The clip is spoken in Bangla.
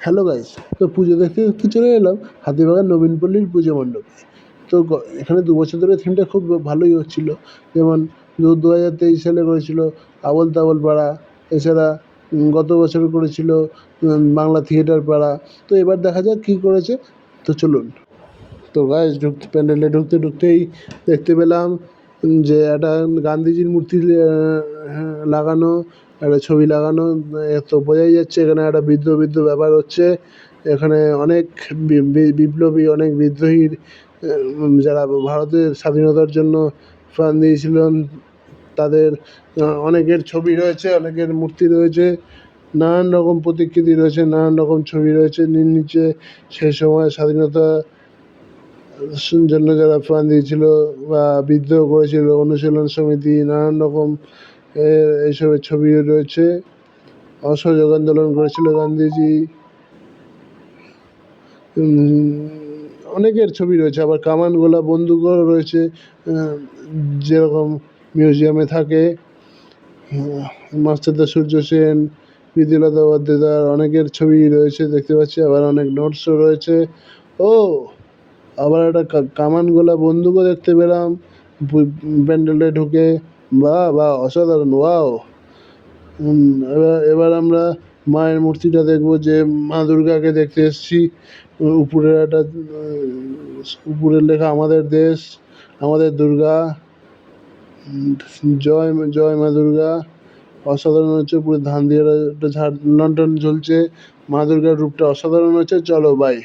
হ্যালো গাইস, তো পুজো দেখতে দেখতে চলে এলাম হাতিবাগান নবীনপল্লীর পুজো মণ্ডপে। তো এখানে 2 বছর ধরে থিমটা খুব ভালোই হচ্ছিল। যেমন 2023 সালে করেছিল আবোল তাবোল পাড়া, এছাড়া গত বছর করেছিল বাংলা থিয়েটার পাড়া। তো এবার দেখা যাক কী করেছে। তো চলুন। তো গাইস প্যান্ডেলে ঢুকতে ঢুকতেই দেখতে পেলাম যে একটা গান্ধীজির মূর্তি লাগানো, একটা ছবি লাগানো। তো বোঝাই যাচ্ছে এখানে একটা বিদ্রোহ ব্যাপার হচ্ছে। এখানে অনেক বিপ্লবী, অনেক বিদ্রোহীর যারা ভারতের স্বাধীনতার জন্য প্রাণ দিয়েছিলেন তাদের অনেকের ছবি রয়েছে, অনেকের মূর্তি রয়েছে, নানান রকম প্রতিকৃতি রয়েছে, নানান রকম ছবি রয়েছে। নিচে সেই সময় স্বাধীনতা জন্য যারা প্রাণ দিয়েছিল বা বিদ্রোহ করেছিল, অনুশীলন সমিতি, নানান রকম এইসবের ছবি রয়েছে। অসহযোগ আন্দোলন করেছিল গান্ধীজি, অনেকের ছবি রয়েছে। আবার কামান গোলা বন্দুকও রয়েছে, যেরকম মিউজিয়ামে থাকে। মাস্টারদা সূর্য সেন, প্রীতিলতা ওয়াদ্দেদার অনেকের ছবি রয়েছে দেখতে পাচ্ছি। আবার অনেক নোটসও রয়েছে। ও আবার একটা কামান গোলা বন্দুকও দেখতে পেলাম প্যান্ডেলে ঢুকে। বাহ বাহ, অসাধারণ, ওয়াও। এবার আমরা মায়ের মূর্তিটা দেখবো, যে মা দুর্গাকে দেখতে এসেছি। উপরের একটা উপরের লেখা আমাদের দেশ, আমাদের দুর্গা, জয় জয় মা দুর্গা। অসাধারণ হচ্ছে। উপরে ধান দিয়ে একটা লণ্ঠন ঝুলছে। মা দুর্গার রূপটা অসাধারণ হচ্ছে। চলো বাই।